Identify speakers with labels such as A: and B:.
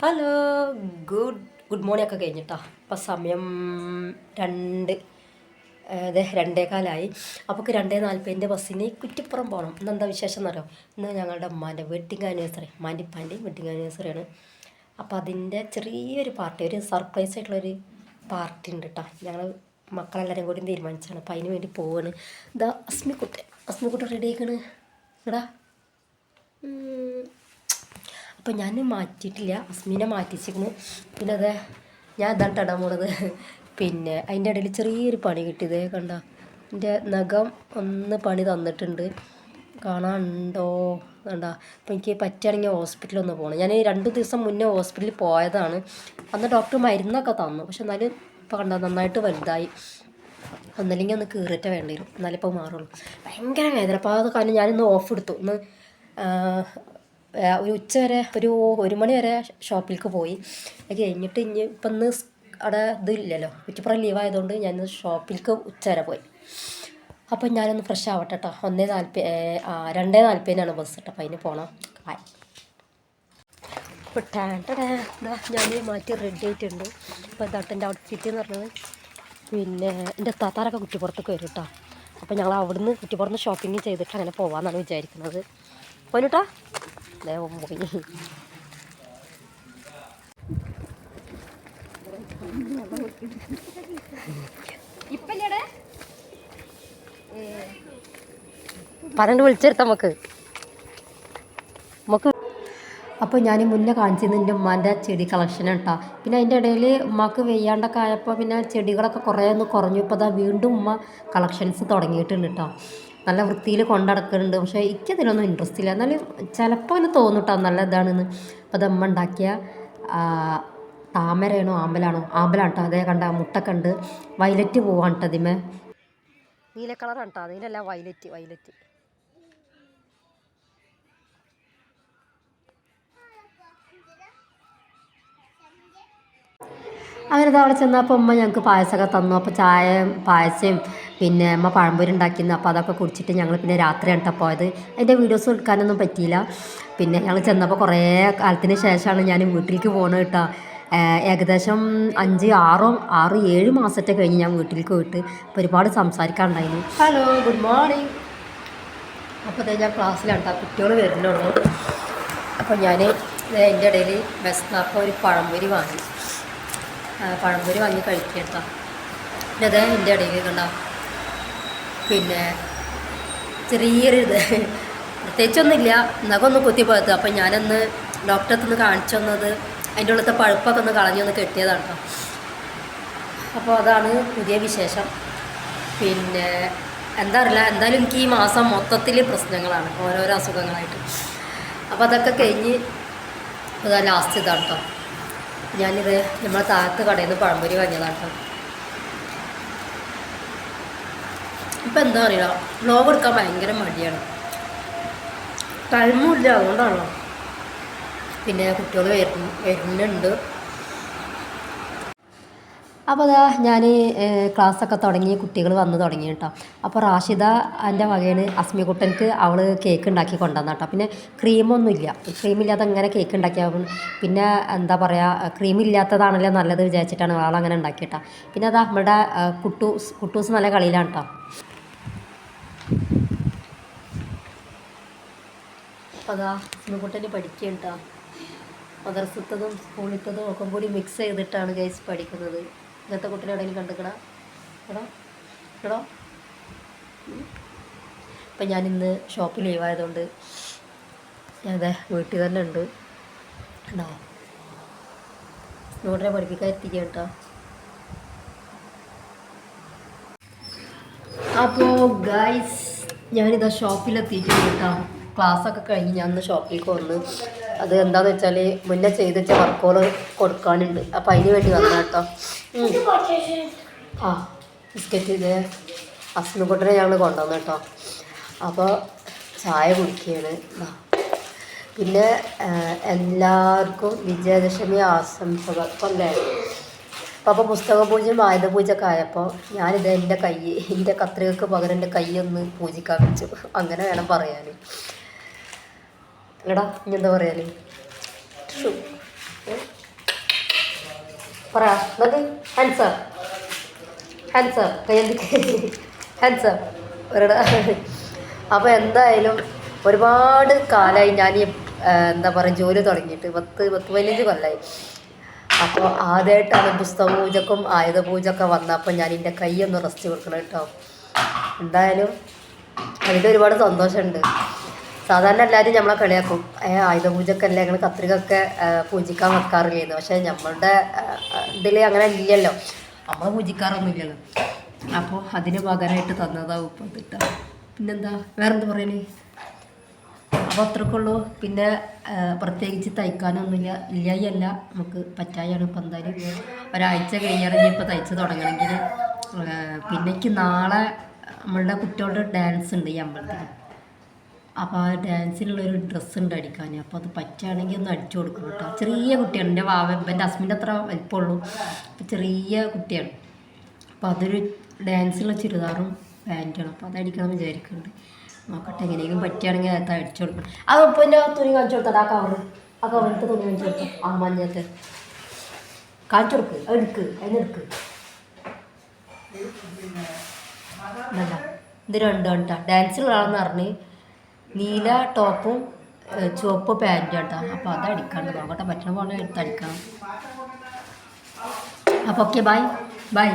A: Hello, good morning ഒക്കെ കഴിഞ്ഞിട്ടാ. ഇപ്പം സമയം 2:15 അപ്പോൾ 2:40 ബസ്സിന് കുറ്റിപ്പുറം പോകണം. ഇന്നെന്താ വിശേഷം എന്നറിയോ? ഇന്ന് ഞങ്ങളുടെ ഉമ്മാൻ്റെ വെഡ്ഡിങ് ആനിവേഴ്സറി, ഉമ്മാൻ്റെയും വെഡ്ഡിങ് ആനിവേഴ്സറിയാണ്. അപ്പോൾ അതിൻ്റെ ചെറിയൊരു പാർട്ടി, ഒരു സർപ്രൈസ് ആയിട്ടുള്ളൊരു പാർട്ടി ഉണ്ട് കേട്ടോ. ഞങ്ങൾ മക്കളെല്ലാവരും കൂടി തീരുമാനിച്ചാണ്. അപ്പോൾ അതിന് വേണ്ടി പോവാണ്. ഇതാ അസ്മിക്കുട്ടൻ റെഡി ആയിക്കണ് എടാ. അപ്പോൾ ഞാൻ മാറ്റിയിട്ടില്ല, അസ്മീനെ മാറ്റിച്ചിരിക്കുന്നു. പിന്നെ അതെ ഞാൻ ഇതാണ്ട് ഇടാൻ പോണത്. പിന്നെ അതിൻ്റെ ഇടയിൽ ചെറിയൊരു പണി കിട്ടിയത് കണ്ട, എൻ്റെ നഖം ഒന്ന് പണി തന്നിട്ടുണ്ട്, കാണാനുണ്ടോ കണ്ട. അപ്പോൾ എനിക്ക് പറ്റുകയാണെങ്കിൽ ഹോസ്പിറ്റലിൽ ഒന്ന് പോകണം. ഞാൻ 2 ദിവസം മുന്നേ ഹോസ്പിറ്റലിൽ പോയതാണ്. അന്ന് ഡോക്ടർ മരുന്നൊക്കെ തന്നു, പക്ഷെ എന്നാലും ഇപ്പോൾ കണ്ട നന്നായിട്ട് വലുതായി. ഒന്നല്ലെങ്കിൽ ഒന്ന് കീറിയിട്ട് വേണ്ടി വരും, എന്നാലും ഇപ്പോൾ മാറുള്ളൂ. ഭയങ്കര വേദന. അപ്പോൾ അത് കാരണം ഞാനിന്ന് ഓഫ് എടുത്തു. ഇന്ന് ഒരു ഉച്ച വരെ, ഒരു 1 മണി വരെ ഷോപ്പിലേക്ക് പോയി. അത് കഴിഞ്ഞിട്ട് ഇപ്പം ഇന്ന് അവിടെ ഇതില്ലല്ലോ, കുറ്റിപ്പുറം ലീവായതുകൊണ്ട് ഞാൻ ഷോപ്പിലേക്ക് ഉച്ച വരെ പോയി. അപ്പം ഞാനൊന്ന് ഫ്രഷ് ആവട്ടെ കേട്ടോ. 2:40 ബസ് കേട്ടോ. അപ്പം അതിന് പോകണം. ഇപ്പോൾ ഞാൻ മാറ്റി റെഡി ആയിട്ടുണ്ട്. ഇപ്പോൾ എൻ്റെ ഔട്ട്ഫിറ്റ് എന്ന് പറഞ്ഞത്. പിന്നെ എൻ്റെ താത്താരൊക്കെ കുറ്റിപ്പുറത്തേക്ക് വരും കേട്ടോ. അപ്പം ഞങ്ങൾ അവിടുന്ന് കുറ്റിപ്പുറത്ത് ഷോപ്പിംഗ് ചെയ്തിട്ട് അങ്ങനെ പോകാമെന്നാണ് വിചാരിക്കുന്നത്. പോയിട്ടാ ദേവം പോയി. പറഞ്ഞിട്ട് വിളിച്ചെടുത്ത നമുക്ക്. അപ്പോൾ ഞാൻ മുന്നേ കാണിച്ചിരുന്നു എൻ്റെ ഉമ്മാൻ്റെ ചെടി കളക്ഷൻ കേട്ടോ. പിന്നെ അതിൻ്റെ ഇടയിൽ ഉമ്മാക്ക് വെയ്യാണ്ടൊക്കെ ആയപ്പോൾ പിന്നെ ചെടികളൊക്കെ കുറേ ഒന്ന് കുറഞ്ഞു. ഇപ്പോൾ അതാ വീണ്ടും ഉമ്മ കളക്ഷൻസ് തുടങ്ങിയിട്ടുണ്ട് കേട്ടോ. നല്ല വൃത്തിയിൽ കൊണ്ടടക്കുന്നുണ്ട്. പക്ഷേ എനിക്കതിലൊന്നും ഇൻട്രസ്റ്റ് ഇല്ല. എന്നാലും ചിലപ്പോൾ അതിന് തോന്നും കേട്ടോ നല്ല ഇതാണെന്ന്. അപ്പോൾ അത് ഉമ്മ ഉണ്ടാക്കിയ താമരയാണോ ആമ്പലാണ് കേട്ടോ. അതേ കണ്ട മുട്ടൊക്കെ ഉണ്ട്. വയലറ്റ് പോവാണ് കേട്ടോ. അതിമേ നീല കളറാണ് കേട്ടോ. അതിലല്ല വയലറ്റ്. അങ്ങനെ അവിടെ ചെന്നപ്പോൾ ഉമ്മ ഞങ്ങൾക്ക് പായസമൊക്കെ തന്നു. അപ്പോൾ പായസവും പിന്നെ അമ്മ പഴംപൊരി ഉണ്ടാക്കിയിരുന്നു. അപ്പോൾ അതൊക്കെ കുടിച്ചിട്ട് ഞങ്ങൾ പിന്നെ രാത്രിയാണ് കേട്ടോ പോയത്. അതിൻ്റെ വീഡിയോസ് എടുക്കാനൊന്നും പറ്റിയില്ല. പിന്നെ ഞങ്ങൾ ചെന്നപ്പോൾ കുറേ കാലത്തിന് ശേഷമാണ് ഞാൻ വീട്ടിലേക്ക് പോകുന്നത് കേട്ടോ. ഏകദേശം 6-7 മാസത്തെ കഴിഞ്ഞ് ഞാൻ വീട്ടിലേക്ക് പോയിട്ട്. അപ്പോൾ ഒരുപാട് സംസാരിക്കാനുണ്ടായിരുന്നു. Hello, good morning. അപ്പോൾ ഞാൻ ക്ലാസ്സിലാണ് കേട്ടോ. കുട്ടികൾ വരുന്നുള്ളൂ. അപ്പോൾ ഞാൻ എൻ്റെ ഇടയിൽ ബസ്സിനപ്പോൾ ഒരു പഴംപൊരി വാങ്ങി കഴിക്കുക കേട്ടോ. പിന്നെ അതേ എൻ്റെ ഇടയിൽ കണ്ട പിന്നെ ചെറിയൊരു ഇത് പ്രത്യേകിച്ചൊന്നുമില്ല, നഖമൊന്ന് കുത്തിപ്പോയത്. അപ്പം ഞാനൊന്ന് ഡോക്ടറെ കാണിച്ചു തന്നത് അതിൻ്റെ ഉള്ളത്തെ പഴുപ്പൊക്കെ ഒന്ന് കളഞ്ഞൊന്ന് കെട്ടിയതാണ് കേട്ടോ. അപ്പോൾ അതാണ് പുതിയ വിശേഷം. പിന്നെ എന്താ അറിയില്ല, എന്തായാലും എനിക്ക് ഈ മാസം മൊത്തത്തിൽ പ്രശ്നങ്ങളാണ്, ഓരോരോ അസുഖങ്ങളായിട്ട്. അപ്പോൾ അതൊക്കെ കഴിഞ്ഞ് അതാ ലാസ്റ്റ് ഇതാണ് കേട്ടോ. ഞാനിത് നമ്മളെ താഴത്ത് കടയിൽ നിന്ന് പഴംപൊരി വാങ്ങിയതാണ് കേട്ടോ. ഇപ്പം എന്താ അറിയില്ല, വ്ലോഗ് എടുക്കാൻ ഭയങ്കര മടിയാണ്, ടൈമും ഇല്ല, അതുകൊണ്ടാണല്ലോ. പിന്നെ കുട്ടികൾ വരുന്നുണ്ട്. അപ്പോൾ അതാ ഞാൻ ക്ലാസ്സൊക്കെ തുടങ്ങി, കുട്ടികൾ വന്ന് തുടങ്ങി കേട്ടോ. അപ്പോൾ റാഷിദ എൻ്റെ വകയാണ് അസ്മിക്കുട്ടൻക്ക് അവൾ കേക്ക് ഉണ്ടാക്കി കൊണ്ടുവന്ന കേട്ടോ. പിന്നെ ക്രീമൊന്നുമില്ല, ക്രീമില്ലാതെ അങ്ങനെ കേക്ക് ഉണ്ടാക്കിയാൽ പിന്നെ എന്താ പറയുക, ക്രീമില്ലാത്തതാണല്ലോ നല്ലത് വിചാരിച്ചിട്ടാണ് ആളങ്ങനെ ഉണ്ടാക്കി കേട്ടോ. പിന്നെ അതാ നമ്മുടെ കുട്ടൂസ് നല്ല കളിയിലാണ് കേട്ടോ. അപ്പോൾ അതാ അസ്മിക്കുട്ടന് പഠിക്കുക കേട്ടോ. മദർസത്തതും സ്കൂളിലത്തതും ഒക്കെ കൂടി മിക്സ് ചെയ്തിട്ടാണ് ഗൈസ് പഠിക്കുന്നത്. ഇന്നത്തെ കുട്ടീനെ എവിടെയെങ്കിലും കണ്ടുക്കണോ എടോ. അപ്പം ഞാനിന്ന് ഷോപ്പ് ലീവായതുകൊണ്ട് അതെ വീട്ടിൽ തന്നെ ഉണ്ട് കേട്ടോ. നോട്ടിനെ പഠിപ്പിക്കാൻ എത്തിക്കുക കേട്ടോ. അപ്പോൾ ഗൈസ് ഞാനിതാ ഷോപ്പിലെത്തിയിട്ടുണ്ട് കേട്ടോ. ക്ലാസ്സൊക്കെ കഴിഞ്ഞ് ഞാൻ ഇന്ന് ഷോപ്പിലേക്ക് വന്ന്. അത് എന്താണെന്ന് വെച്ചാൽ മുന്നേ ചെയ്ത് വെച്ച വർക്കുകൾ കൊടുക്കാനുണ്ട്. അപ്പോൾ അതിന് വേണ്ടി വന്ന കേട്ടോ. ബിസ്ക്കറ്റ് ഇത് അസ്മിക്കുട്ടനെ ഞങ്ങൾ കൊണ്ടുവന്നു കേട്ടോ. അപ്പോൾ ചായ കുടിക്കുകയാണ്. പിന്നെ എല്ലാവർക്കും വിജയദശമി ആശംസകൾ അല്ലേ. അപ്പോൾ പുസ്തക പൂജയും ആയുധ പൂജയൊക്കെ ആയപ്പോൾ ഞാനിത് എൻ്റെ കത്രികക്ക് പകരം എൻ്റെ കൈയൊന്ന് പൂജിക്കാൻ വെച്ചു, അങ്ങനെ വേണം പറയാൻ. എടാ ഇനി എന്താ പറയാൻ. പറ നോക്ക് ഹാൻസർ ഹാൻസർ കയ്യന്തിക്ക് ഹാൻസർ ഒരിടാ. അപ്പോൾ എന്തായാലും ഒരുപാട് കാലമായി ഞാൻ ഈ എന്താ പറയുക ജോലി തുടങ്ങിയിട്ട് 15 കൊല്ലമായി. അപ്പോൾ ആദ്യമായിട്ടാണ് പുസ്തക പൂജക്കും ആയുധ പൂജയൊക്കെ വന്നപ്പോൾ ഞാൻ എൻ്റെ കൈയൊന്ന് റെസ്റ്റ് കൊടുക്കണം കേട്ടോ. എന്തായാലും അതിൻ്റെ ഒരുപാട് സന്തോഷമുണ്ട്. സാധാരണ എല്ലാവരും നമ്മളെ കളിയാക്കും, ആയുധ പൂജക്കല്ലേ ഞങ്ങൾ കത്രികയൊക്കെ പൂജിക്കാൻ വെക്കാറില്ലായിരുന്നു. പക്ഷേ നമ്മളുടെ ഇതിൽ അങ്ങനെ ഇല്ലല്ലോ, നമ്മൾ പൂജിക്കാറൊന്നും ഇല്ലല്ലോ. അപ്പോൾ അതിന് പകരമായിട്ട് തന്നതാവും ഇപ്പം കിട്ടാം. പിന്നെന്താ വേറെന്താ പറയണേ? അപ്പോൾ അത്രക്കുള്ളൂ. പിന്നെ പ്രത്യേകിച്ച് തയ്ക്കാനൊന്നുമില്ല, ഇല്ലായല്ല നമുക്ക് പറ്റായാണ്. ഇപ്പം എന്തായാലും ഒരാഴ്ച കഴിഞ്ഞിറങ്ങി ഇപ്പോൾ തയ്ച്ച് തുടങ്ങണമെങ്കിൽ. പിന്നെ എനിക്ക് നാളെ നമ്മളുടെ കുട്ടികളുടെ ഡാൻസ് ഉണ്ട് ഈ അമ്പലത്തിൽ. അപ്പോൾ ആ ഡാൻസിനുള്ളൊരു ഡ്രസ്സ് ഉണ്ട് അടിക്കാൻ. അപ്പോൾ അത് പറ്റുകയാണെങ്കിൽ ഒന്ന് അടിച്ചു കൊടുക്കണം കേട്ടോ. ചെറിയ കുട്ടിയാണ്, എൻ്റെ എൻ്റെ ഹസ്ബൻഡ് അത്ര വലിപ്പമുള്ളൂ. അപ്പോൾ ചെറിയ കുട്ടിയാണ്. അപ്പോൾ അതൊരു ഡാൻസിലുള്ള ചുരിദാറും പാൻറ്റാണ്. അപ്പോൾ അത് അടിക്കണം വിചാരിക്കുന്നുണ്ട്. നോക്കട്ടെ, എങ്ങനെയെങ്കിലും പറ്റുകയാണെങ്കിൽ അത് അടിച്ചു കൊടുക്കണം. അത് ഇപ്പോൾ എൻ്റെ തുണി കാണിച്ചു കൊടുത്തത്, ആ കവറിട്ട് തുണി കാണിച്ചു കൊടുത്തു. ആ മഞ്ഞത്തെ കാണിച്ചു കൊടുക്ക്, എടുക്ക്, അതിനെടുക്ക്. നല്ല ഇത് രണ്ടും കേട്ടോ ഡാൻസിലുള്ളതാണെന്ന് പറഞ്ഞ്. നീല ടോപ്പും ചുവപ്പ് പാൻറ്റും കേട്ടോ. അപ്പോൾ അത് അടിക്കാണ്ട് നോക്കട്ടെ, പറ്റണ പോലെ എടുത്ത് അടിക്കണം. അപ്പോൾ ഓക്കെ, ബൈ ബൈ.